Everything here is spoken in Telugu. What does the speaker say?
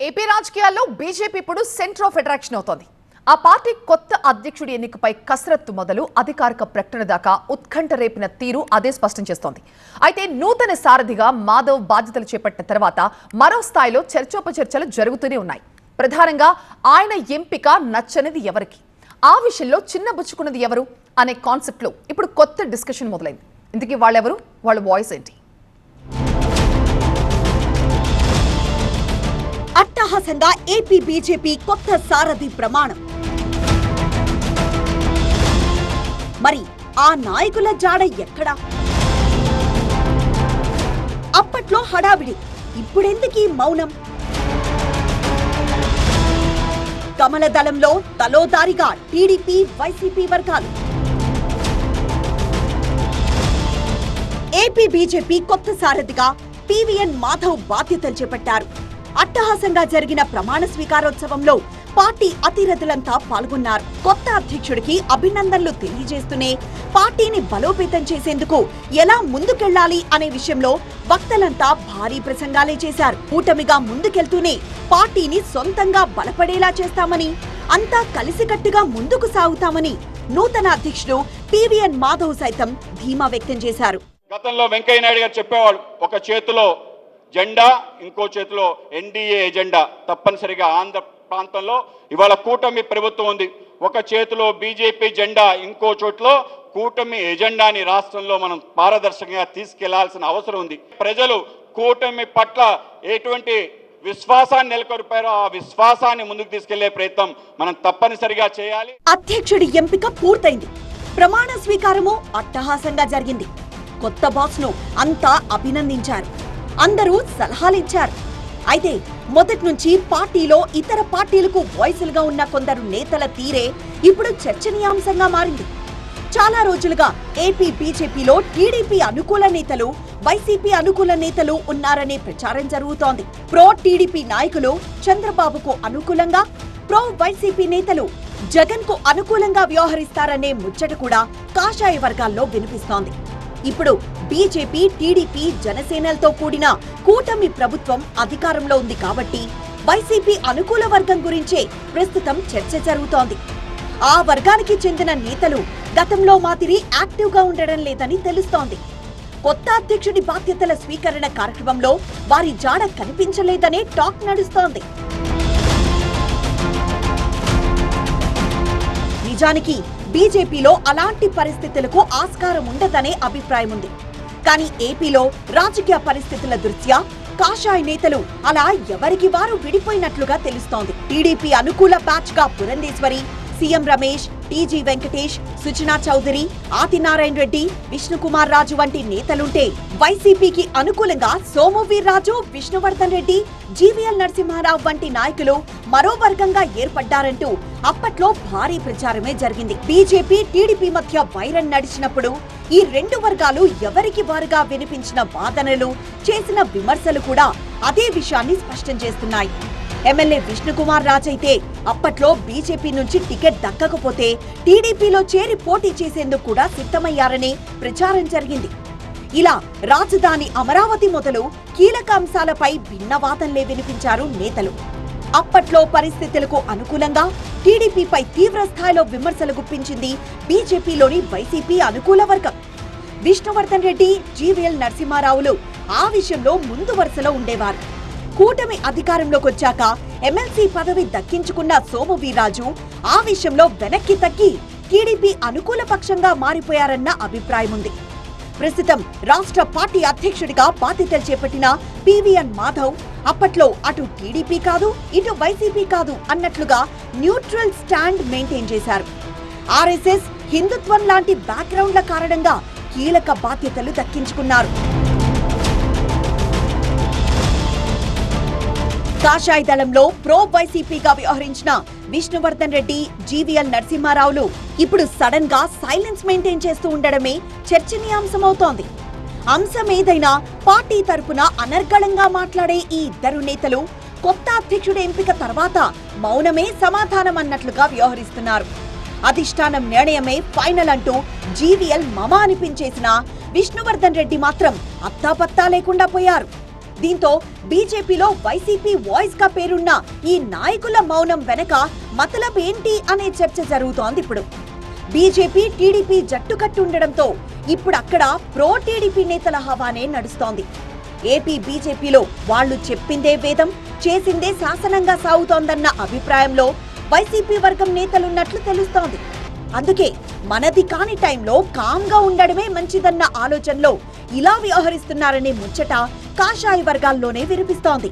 ఏపీ రాజకీయాల్లో బీజేపీ ఇప్పుడు సెంటర్ ఆఫ్ అట్రాక్షన్ అవుతోంది. ఆ పార్టీ కొత్త అధ్యక్షుడి ఎన్నికపై కసరత్తు మొదలు అధికారిక ప్రకటన దాకా ఉత్కంఠ రేపిన తీరు అదే స్పష్టం చేస్తోంది. అయితే నూతన సారథిగా మాధవ్ బాధ్యతలు చేపట్టిన తర్వాత మరో స్థాయిలో చర్చోపచర్చలు జరుగుతూనే ఉన్నాయి. ప్రధానంగా ఆయన ఎంపిక నచ్చనిది ఎవరికి, ఆ విషయంలో చిన్నబుచ్చుకున్నది ఎవరు అనే కాన్సెప్ట్ లో ఇప్పుడు కొత్త డిస్కషన్ మొదలైంది. ఇందుకీ వాళ్ళెవరు, వాళ్ళ వాయిస్ ఏంటి? అట్టహాసంగా ఏపీ బీజేపీ కొత్త సారథి ప్రమాణం. మరి ఆ నాయకుల జాడ ఎక్కడా? అప్పట్లో హడావిడి, ఇప్పుడెందుకీ మౌనం? కమల దళంలో తలోదారిగా టీడీపీ వైసీపీ వర్గాలు. ఏపీ బీజేపీ కొత్త సారథిగా పీవీఎన్ మాధవ్ బాధ్యతలు చేపట్టారు. అట్టహాసంగా జరిగిన ప్రమాణ స్వీకారోత్సవంలో పార్టీ అతిరథులంతా పాల్గొన్నారు. కొత్త అధ్యక్షుడికి అభినందనలు తెలియజేస్తూనే పార్టీని బలోపేతం చేసేందుకు ఎలా ముందుకెళ్లాలి అనే విషయంలో వక్తలంతా భారీ ప్రసంగాలే చేశారు. కూటమిగా ముందుకెళ్తూనే పార్టీని సొంతంగా బలపడేలా చేస్తామని, అంతా కలిసికట్టుగా ముందుకు సాగుతామని నూతన అధ్యక్షుడు పీవీఎన్ మాధవ్ సైతం ధీమా వ్యక్తం చేశారు. గతంలో వెంకయ్య నాయుడు గారు చెప్పేవాడు, ఒక చేతిలో జెండా, ఇంకో చేతిలో ఎన్డీఏ ఎజెండా. తప్పనిసరిగా ఆంధ్ర ప్రాంతంలో ఇవాళ కూటమి ప్రభుత్వం ఉంది. ఒక చేతిలో బీజేపీ జెండా, ఇంకో చోట్లో కూటమి ఎజెండాని రాష్ట్రంలో మనం పారదర్శకంగా తీసుకెళ్లాల్సిన అవసరం ఉంది. ప్రజలు కూటమి పట్ల ఎటువంటి విశ్వాసాన్ని నెలకొల్పారో ఆ విశ్వాసాన్ని ముందుకు తీసుకెళ్లే ప్రయత్నం మనం తప్పనిసరిగా చేయాలి. అధ్యక్షుడి ఎంపిక పూర్తయింది. ప్రమాణ స్వీకారము అట్టహాసంగా జరిగింది. కొత్త బాస్ ను అంతా అభినందించారు. అందరూ సలహాలిచ్చారు. అయితే మొదటి నుంచి పార్టీలో ఇతర పార్టీలకు వాయిస్లుగా ఉన్న కొందరు నేతల తీరే ఇప్పుడు చర్చనీయాంశంగా మారింది. చాలా రోజులుగా ఏపీ బీజేపీలో టీడీపీ అనుకూల నేతలు, వైసీపీ అనుకూల నేతలు ఉన్నారనే ప్రచారం జరుగుతోంది. ప్రో టీడీపీ నాయకులు చంద్రబాబుకు అనుకూలంగా, ప్రో వైసీపీ నేతలు జగన్ కు అనుకూలంగా వ్యవహరిస్తారనే ముచ్చట కూడా కాషాయ వర్గాల్లో వినిపిస్తోంది. ఇప్పుడు బీజేపీ, టీడీపీ, జనసేనలతో కూడిన కూటమి ప్రభుత్వం అధికారంలో ఉంది కాబట్టి వైసీపీ అనుకూల వర్గం గురించే ప్రస్తుతం చర్చ జరుగుతోంది. ఆ వర్గానికి చెందిన నేతలు గతంలో మాదిరి యాక్టివ్ గా ఉండడం లేదని తెలుస్తోంది. కొత్త అధ్యక్షుడి బాధ్యతల స్వీకరణ కార్యక్రమంలో వారి జాడ కనిపించలేదనే టాక్ నడుస్తోంది. నిజానికి బీజేపీలో అలాంటి పరిస్థితులకు ఆస్కారం ఉండదనే అభిప్రాయం ఉంది. కానీ ఏపీలో రాజకీయ పరిస్థితుల దృష్ట్యా కాషాయ నేతలు అలా ఎవరికి వారు విడిపోయినట్లుగా తెలుస్తోంది. టీడీపీ అనుకూల బ్యాచ్ గా పురంధేశ్వరి, సీఎం రమేష్, టీజీ వెంకటేష్, సుజనా చౌదరి, ఆదినారాయణ రెడ్డి, విష్ణుకుమార్ రాజు వంటి నేతలుంటే వైసీపీకి అనుకూలంగా సోము వీర్రాజు, విష్ణువర్ధన్ రెడ్డి, జీవీఎల్ నరసింహారావు వంటి నాయకులు మరో వర్గంగా ఏర్పడ్డారంటూ అప్పట్లో భారీ ప్రచారమే జరిగింది. బీజేపీ, టీడీపీ మధ్య వైరం నడిచినప్పుడు ఈ రెండు వర్గాలు ఎవరికి వారుగా వినిపించిన వాదనలు, చేసిన విమర్శలు కూడా అదే విషయాన్ని స్పష్టం చేస్తున్నాయి. ఎమ్మెల్యే విష్ణుకుమార్ రాజైతే అప్పట్లో బీజేపీ నుంచి టికెట్ దక్కకపోతే టీడీపీలో చేరి పోటీ చేసేందుకు కూడా సిద్ధమయ్యారనే ప్రచారం జరిగింది. ఇలా రాజధాని అమరావతి మొదలు కీలక అంశాలపై భిన్న వాదనలే వినిపించారు నేతలు. అప్పట్లో పరిస్థితులకు అనుకూలంగా టీడీపీపై తీవ్ర స్థాయిలో విమర్శలు గుప్పించింది బీజేపీలోని వైసీపీ అనుకూల వర్గం. విష్ణువర్ధన్ రెడ్డి, జీవీఎల్ నరసింహారావులు ఆ విషయంలో ముందు వరుసలో ఉండేవారు. కూటమి అధికారంలోకి వచ్చాక ఎమ్మెల్సీ పదవి దక్కించుకున్న సోము వీర్రాజు ఆ విషయంలో వెనక్కి తగ్గి టీడీపీ అనుకూల పక్షంగా మారిపోయారన్న అభిప్రాయం ఉంది. ప్రస్తుతం రాష్ట్ర పార్టీ అధ్యక్షుడిగా బాధ్యతలు చేపట్టిన పీవీఎన్ మాధవ్ అప్పట్లో అటు టీడీపీ కాదు, ఇటు వైసీపీ కాదు అన్నట్లుగా న్యూట్రల్ స్టాండ్ మెయింటైన్ చేశారు. ఆర్ఎస్ఎస్, హిందుత్వం లాంటి బ్యాక్గ్రౌండ్ల కారణంగా కీలక బాధ్యతలు దక్కించుకున్నారు. కాషాయ దళంలో ప్రో వైసీపీగా వ్యవహరించిన విష్ణువర్ధన్ రెడ్డి, జీవీఎల్ నరసింహారావులు ఇప్పుడు సడన్ గా సైలెన్స్ మెయింటైన్ చేస్తూ ఉండడమే చర్చనీయాంశమవుతోంది. అంశమేదైనా పార్టీ తరపున అనర్గళంగా మాట్లాడే ఈ ఇద్దరు నేతలు కొత్త అధ్యక్షుడి ఎంపిక తర్వాత మౌనమే సమాధానం అన్నట్లుగా వ్యవహరిస్తున్నారు. అధిష్టానం నిర్ణయమే ఫైనల్ అంటూ జీవీఎల్ మమ అనిపించేసిన విష్ణువర్ధన్ రెడ్డి మాత్రం అత్తాపత్తా లేకుండా పోయారు. దీంతో బీజేపీలో వైసీపీ వాయిస్ గా పేరున్న ఈ నాయకుల మౌనం వెనక మతలబ్ ఏంటి అనే చర్చ జరుగుతోంది ఇప్పుడు. బీజేపీ టీడీపీ జట్టు కట్టుండడంతో ఇప్పుడు అక్కడ ప్రో టీడీపీ నేతల హవానే నడుస్తోంది. ఏపీ బీజేపీలో వాళ్లు చెప్పిందే వేదం, చేసిందే శాసనంగా సాగుతోందన్న అభిప్రాయంలో వైసీపీ వర్గం నేతలున్నట్లు తెలుస్తోంది. అందుకే మనది కాని టైంలో కామ్గా ఉండడమే మంచిదన్న ఆలోచనలో ఇలా వ్యవహరిస్తున్నారనే ముచ్చట కాషాయ వర్గాల్లోనే వినిపిస్తోంది.